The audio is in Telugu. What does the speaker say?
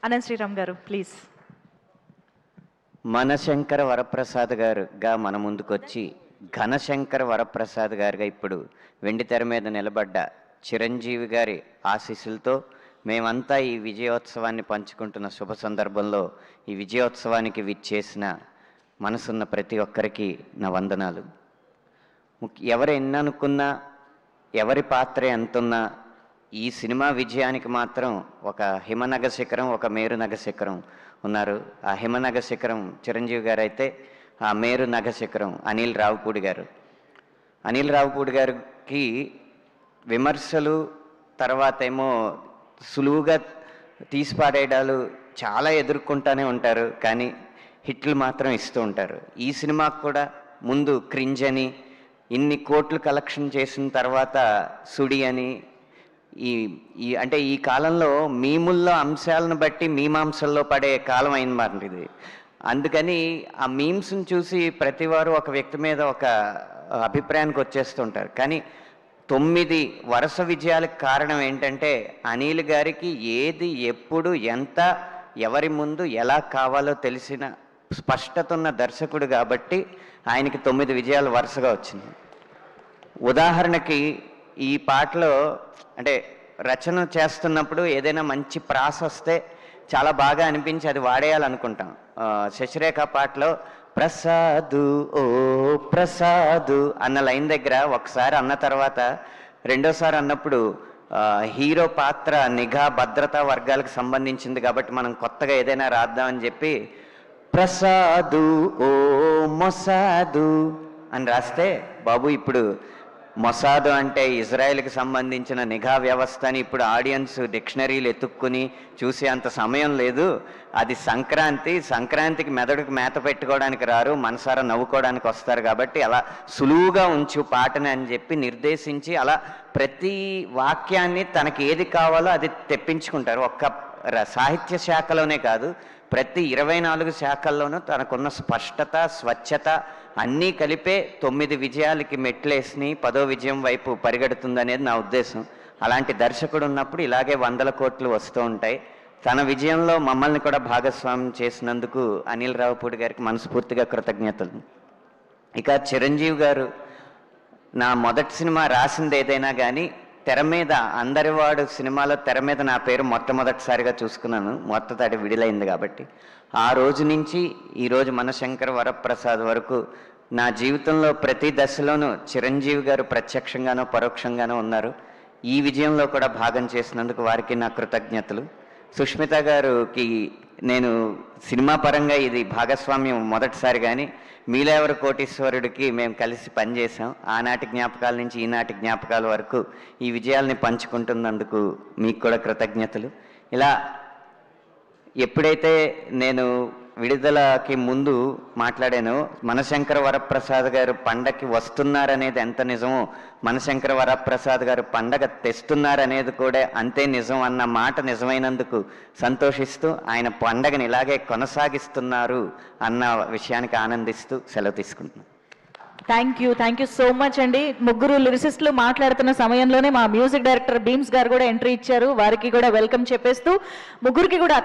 అనంత్ శ్రీరామ్ గారు ప్లీజ్. మనశంకర వరప్రసాద్ గారుగా మన ముందుకొచ్చి ఘనశంకర వరప్రసాద్ గారుగా ఇప్పుడు వెండితెర మీద నిలబడ్డ చిరంజీవి గారి ఆశీస్సులతో మేమంతా ఈ విజయోత్సవాన్ని పంచుకుంటున్న శుభ సందర్భంలో ఈ విజయోత్సవానికి విచ్చేసిన మనసున్న ప్రతి ఒక్కరికి నా వందనాలు. ఎవరు ఎన్ననుకున్నా, ఎవరి పాత్ర ఎంతున్నా, ఈ సినిమా విజయానికి మాత్రం ఒక హిమనగ శిఖరం, ఒక మేరునగ శిఖరం ఉన్నారు. ఆ హిమనగ శిఖరం చిరంజీవి గారు అయితే, ఆ మేరునగ శిఖరం అనిల్ రావిపూడి గారు. అనిల్ రావిపూడి గారికి విమర్శలు, తర్వాత ఏమో సులువుగా తీసిపాడేయడాలు చాలా ఎదుర్కొంటూనే ఉంటారు, కానీ హిట్లు మాత్రం ఇస్తూ ఉంటారు. ఈ సినిమాకు కూడా ముందు క్రింజ్ అని, ఇన్ని కోట్లు కలెక్షన్ చేసిన తర్వాత సుడి అని, ఈ అంటే ఈ కాలంలో మీముల్లో అంశాలను బట్టి మీమాంసల్లో పడే కాలం అయిందన్నమాట ఇది. అందుకని ఆ మీమ్స్ని చూసి ప్రతివారు ఒక వ్యక్తి మీద ఒక అభిప్రాయానికి వచ్చేస్తుంటారు. కానీ 9 వరుస విజయాలకు కారణం ఏంటంటే అనిల్ గారికి ఏది, ఎప్పుడు, ఎంత, ఎవరి ముందు ఎలా కావాలో తెలిసిన స్పష్టత ఉన్న దర్శకుడు కాబట్టి ఆయనకి 9 విజయాలు వరుసగా వచ్చింది. ఉదాహరణకి ఈ పాటలో అంటే రచన చేస్తున్నప్పుడు ఏదైనా మంచి ప్రాస వస్తే చాలా బాగా అనిపించి అది వాడేయాలనుకుంటాం. శశిరేఖ పాటలో ప్రసాదు ఓ ప్రసాదు అన్న లైన్ దగ్గర ఒకసారి అన్న తర్వాత రెండోసారి అన్నప్పుడు హీరో పాత్ర నిఘా భద్రతా వర్గాలకు సంబంధించింది కాబట్టి మనం కొత్తగా ఏదైనా రాద్దామని చెప్పి ప్రసాదు ఓ మొసాదు అని రాస్తే, బాబు ఇప్పుడు మొసాదు అంటే ఇజ్రాయెల్కి సంబంధించిన నిఘా వ్యవస్థని ఇప్పుడు ఆడియన్స్ డిక్షనరీలు ఎత్తుక్కుని చూసే అంత సమయం లేదు. అది సంక్రాంతికి మెదడుకు మేత పెట్టుకోవడానికి రారు, మనసారా నవ్వుకోవడానికి వస్తారు కాబట్టి అలా సులువుగా ఉంచు పాటని అని చెప్పి నిర్దేశించి అలా ప్రతి వాక్యాన్ని తనకి ఏది కావాలో అది తెప్పించుకుంటారు. ఒక్క సాహిత్య శాఖలోనే కాదు, ప్రతి 24 శాఖల్లోనూ తనకున్న స్పష్టత, స్వచ్ఛత అన్నీ కలిపే 9 విజయాలకి మెట్లేసి 10వ విజయం వైపు పరిగెడుతుందనేది నా ఉద్దేశం. అలాంటి దర్శకుడు ఉన్నప్పుడు ఇలాగే 100 కోట్లు వస్తూ ఉంటాయి. తన విజయంలో మమ్మల్ని కూడా భాగస్వామ్యం చేసినందుకు అనిల్ రావిపూడి గారికి మనస్ఫూర్తిగా కృతజ్ఞతలు. ఇక చిరంజీవి గారు, నా మొదటి సినిమా రాసింది ఏదైనా కానీ తెర మీద అందరివాడు సినిమాలో తెర మీద నా పేరు మొట్టమొదటిసారిగా చూసుకున్నాను, మొట్టతాడి విడుదలైంది కాబట్టి. ఆ రోజు నుంచి ఈరోజు మనశంకర వరప్రసాద్ వరకు నా జీవితంలో ప్రతి దశలోనూ చిరంజీవి గారు ప్రత్యక్షంగానో పరోక్షంగానో ఉన్నారు. ఈ విజయంలో కూడా భాగం చేసినందుకు వారికి నా కృతజ్ఞతలు. సుష్మిత గారికి నేను సినిమా పరంగా ఇది భాగస్వామ్యం మొదటిసారి, కానీ మీలేవరు కోటీశ్వరుడికి మేము కలిసి పనిచేసాం. ఆనాటి జ్ఞాపకాల నుంచి ఈనాటి జ్ఞాపకాల వరకు ఈ విజయాల్ని పంచుకుంటున్నందుకు మీకు కూడా కృతజ్ఞతలు. ఇలా ఎప్పుడైతే నేను విడుదలకి ముందు మాట్లాడానో, మనశంకర వరప్రసాద్ గారు పండగకి వస్తున్నారనేది ఎంత నిజమో, మనశంకర వరప్రసాద్ గారు పండగ తెస్తున్నారనేది కూడా అంతే నిజం అన్న మాట నిజమైనందుకు సంతోషిస్తూ, ఆయన పండగని ఇలాగే కొనసాగిస్తున్నారు అన్న విషయానికి ఆనందిస్తూ సెలవు తీసుకుంటున్నాను. థ్యాంక్ యూ సో మచ్ అండి. ముగ్గురు లిరిసిస్టులు మాట్లాడుతున్న సమయంలోనే మా మ్యూజిక్ డైరెక్టర్ బీమ్స్ గారు కూడా ఎంట్రీ ఇచ్చారు. వారికి కూడా వెల్కమ్ చెప్పేస్తూ ముగ్గురికి కూడా